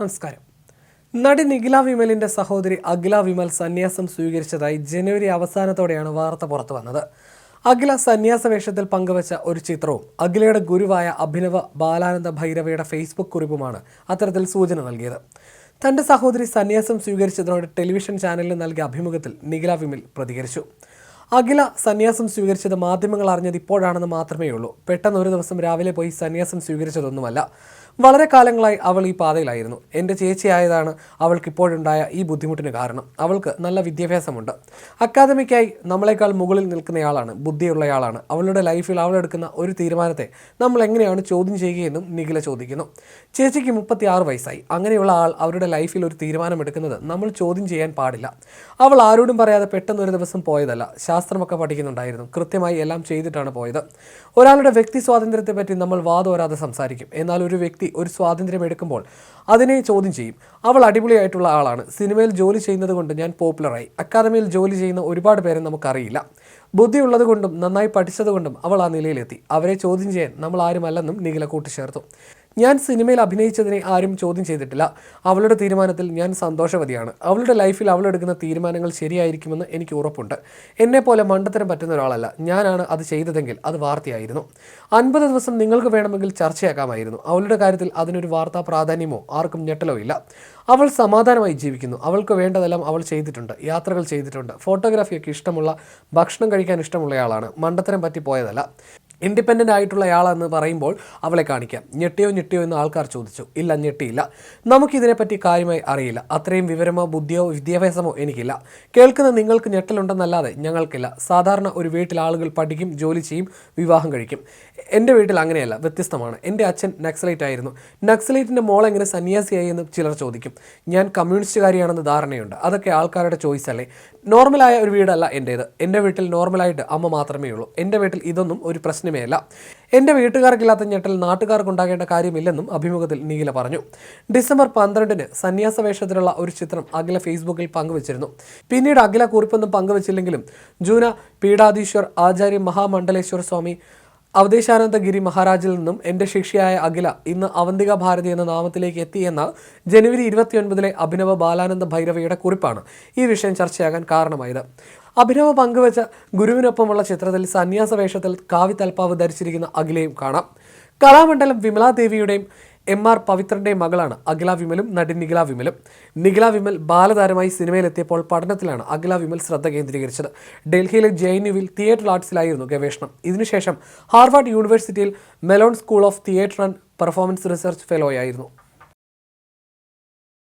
നമസ്കാരം. നടി നിഖില വിമലിന്റെ സഹോദരി അഖില വിമൽ സന്യാസം സ്വീകരിച്ചതായി ജനുവരി അവസാനത്തോടെയാണ് വാർത്ത പുറത്തു വന്നത്. അഖില സന്യാസ വേഷത്തിൽ പങ്കുവച്ച ഒരു ചിത്രവും അഖിലയുടെ ഗുരുവായ അഭിനവ ബാലാനന്ദ ഭൈരവയുടെ ഫേസ്ബുക്ക് കുറിപ്പുമാണ് അത്തരത്തിൽ സൂചന നൽകിയത്. തന്റെ സഹോദരി സന്യാസം സ്വീകരിച്ചതിനോട് ടെലിവിഷൻ ചാനലിന് നൽകിയ അഭിമുഖത്തിൽ നിഖില വിമൽ പ്രതികരിച്ചു. അഖില സന്യാസം സ്വീകരിച്ചത് മാധ്യമങ്ങൾ അറിഞ്ഞത് ഇപ്പോഴാണെന്ന് മാത്രമേ ഉള്ളൂ. പെട്ടെന്ന് ഒരു ദിവസം രാവിലെ പോയി സന്യാസം സ്വീകരിച്ചതൊന്നുമല്ല. വളരെ കാലങ്ങളായി അവൾ ഈ പാതയിലായിരുന്നു. എൻ്റെ ചേച്ചിയായതാണ് അവൾക്ക് ഇപ്പോഴുണ്ടായ ഈ ബുദ്ധിമുട്ടിന് കാരണം. അവൾക്ക് നല്ല വിദ്യാഭ്യാസമുണ്ട്. അക്കാദമിക്കായി നമ്മളെക്കാൾ മുകളിൽ നിൽക്കുന്നയാളാണ്, ബുദ്ധിയുള്ളയാളാണ്. അവളുടെ ലൈഫിൽ അവളെടുക്കുന്ന ഒരു തീരുമാനത്തെ നമ്മൾ എങ്ങനെയാണ് ചോദ്യം ചെയ്യുകയെന്നും നിഖില ചോദിക്കുന്നു. ചേച്ചിക്ക് 36 വയസ്സായി. അങ്ങനെയുള്ള ആൾ അവരുടെ ലൈഫിൽ ഒരു തീരുമാനമെടുക്കുന്നത് നമ്മൾ ചോദ്യം ചെയ്യാൻ പാടില്ല. അവൾ ആരോടും പറയാതെ പെട്ടെന്ന് ഒരു ദിവസം പോയതല്ല. ശാസ്ത്രമൊക്കെ പഠിക്കുന്നുണ്ടായിരുന്നു. കൃത്യമായി എല്ലാം ചെയ്തിട്ടാണ് പോയത്. ഒരാളുടെ വ്യക്തി സ്വാതന്ത്ര്യത്തെ പറ്റി നമ്മൾ വാദോരാതെ സംസാരിക്കും. എന്നാൽ ഒരു വ്യക്തി ഒരു സ്വാതന്ത്ര്യം എടുക്കുമ്പോൾ അതിനെ ചോദ്യം ചെയ്യും. അവൾ അടിപൊളിയായിട്ടുള്ള ആളാണ്. സിനിമയിൽ ജോലി ചെയ്യുന്നത് കൊണ്ട് ഞാൻ പോപ്പുലറായി. അക്കാദമിയിൽ ജോലി ചെയ്യുന്ന ഒരുപാട് പേരെ നമുക്കറിയില്ല. ബുദ്ധിയുള്ളത് കൊണ്ടും നന്നായി പഠിച്ചതുകൊണ്ടും അവൾ ആ നിലയിലെത്തി. അവരെ ചോദ്യം ചെയ്യാൻ നമ്മൾ ആരുമല്ലെന്നും നിഖില കൂട്ടിച്ചേർത്തു. ഞാൻ സിനിമയിൽ അഭിനയിച്ചതിനെ ആരും ചോദ്യം ചെയ്തിട്ടില്ല. അവളുടെ തീരുമാനത്തിൽ ഞാൻ സന്തോഷവതിയാണ്. അവളുടെ ലൈഫിൽ അവൾ എടുക്കുന്ന തീരുമാനങ്ങൾ ശരിയായിരിക്കുമെന്ന് എനിക്ക് ഉറപ്പുണ്ട്. എന്നെപ്പോലെ മണ്ടത്തരം പറ്റുന്ന ഒരാളല്ല. ഞാനാണ് അത് ചെയ്തതെങ്കിൽ അത് വാർത്തയായിരുന്നു. 50 ദിവസം നിങ്ങൾക്ക് വേണമെങ്കിൽ ചർച്ചയാക്കാമായിരുന്നു. അവളുടെ കാര്യത്തിൽ അതിനൊരു വാർത്താ പ്രാധാന്യമോ ആർക്കും ഞെട്ടലോ ഇല്ല. അവൾ സമാധാനമായി ജീവിക്കുന്നു. അവൾക്ക് വേണ്ടതെല്ലാം അവൾ ചെയ്തിട്ടുണ്ട്. യാത്രകൾ ചെയ്തിട്ടുണ്ട്. ഫോട്ടോഗ്രാഫിയൊക്കെ ഇഷ്ടമുള്ള, ഭക്ഷണം കഴിക്കാൻ ഇഷ്ടമുള്ളയാളാണ്. മണ്ടത്തരം പറ്റി പോയതല്ല. ഇൻഡിപെൻഡൻ്റ് ആയിട്ടുള്ളയാളെന്ന് പറയുമ്പോൾ അവളെ കാണിക്കാം. ഞെട്ടിയോ എന്ന് ആൾക്കാർ ചോദിച്ചു. ഇല്ല, ഞെട്ടിയില്ല. നമുക്കിതിനെപ്പറ്റി കാര്യമായി അറിയില്ല. അത്രയും വിവരമോ ബുദ്ധിയോ വിദ്യാഭ്യാസമോ എനിക്കില്ല. കേൾക്കുന്ന നിങ്ങൾക്ക് ഞെട്ടലുണ്ടെന്നല്ലാതെ ഞങ്ങൾക്കില്ല. സാധാരണ ഒരു വീട്ടിൽ ആളുകൾ പഠിക്കും, ജോലി ചെയ്യും, വിവാഹം കഴിക്കും. എൻ്റെ വീട്ടിൽ അങ്ങനെയല്ല, വ്യത്യസ്തമാണ്. എൻ്റെ അച്ഛൻ നക്സലൈറ്റ് ആയിരുന്നു. നക്സലൈറ്റിൻ്റെ മോളെങ്ങനെ സന്യാസിയായി എന്ന് ചിലർ ചോദിക്കും. ഞാൻ കമ്മ്യൂണിസ്റ്റുകാരിയാണെന്ന് ധാരണയുണ്ട്. അതൊക്കെ ആൾക്കാരുടെ ചോയ്സ് അല്ലേ. നോർമലായ ഒരു വീടല്ല എൻ്റേത്. എൻ്റെ വീട്ടിൽ നോർമലായിട്ട് അമ്മ മാത്രമേ ഉള്ളൂ. എൻ്റെ വീട്ടിൽ ഇതൊന്നും ഒരു പ്രശ്നമേ അല്ല. എൻ്റെ വീട്ടുകാർക്കില്ലാത്ത ഞെട്ടൽ നാട്ടുകാർക്കുണ്ടാകേണ്ട കാര്യമില്ലെന്നും അഭിമുഖത്തിൽ നിഖില പറഞ്ഞു. ഡിസംബർ 12-ന് സന്യാസ വേഷത്തിലുള്ള ഒരു ചിത്രം അഖില ഫേസ്ബുക്കിൽ പങ്കുവച്ചിരുന്നു. പിന്നീട് അഖില കുറിപ്പൊന്നും പങ്കുവച്ചില്ലെങ്കിലും ജൂന പീഠാധീശ്വർ ആചാര്യ മഹാമണ്ഡലേശ്വര സ്വാമി അവധേശാനന്ദഗിരി മഹാരാജിൽ നിന്നും എൻ്റെ ശിഷ്യയായ അഖില ഇന്ന് അവന്തിക ഭാരതി എന്ന നാമത്തിലേക്ക് എത്തിയെന്ന ജനുവരി 29-ലെ അഭിനവ ബാലാനന്ദ ഭൈരവയുടെ കുറിപ്പാണ് ഈ വിഷയം ചർച്ചയാകാൻ കാരണമായത്. അഭിനവ പങ്കുവച്ച ഗുരുവിനൊപ്പമുള്ള ചിത്രത്തിൽ സന്യാസ വേഷത്തിൽ കാവി തൽപ്പാവ് ധരിച്ചിരിക്കുന്ന അഖിലയും കാണാം. കലാമണ്ഡലം വിമലാദേവിയുടെയും MR പവിത്രൻ്റെയും മകളാണ് അഖില വിമലും നടി നിഖില വിമലും. നിഖില വിമൽ ബാലതാരമായി സിനിമയിലെത്തിയപ്പോൾ പഠനത്തിലാണ് അഖില വിമൽ ശ്രദ്ധ കേന്ദ്രീകരിച്ചത്. ഡൽഹിയിലെ JNUവിൽ തിയേറ്റർ ആർട്സിലായിരുന്നു ഗവേഷണം. ഇതിനുശേഷം ഹാർവാർഡ് യൂണിവേഴ്സിറ്റിയിൽ Mellon school of theatre and performance research ഫെലോയായിരുന്നു.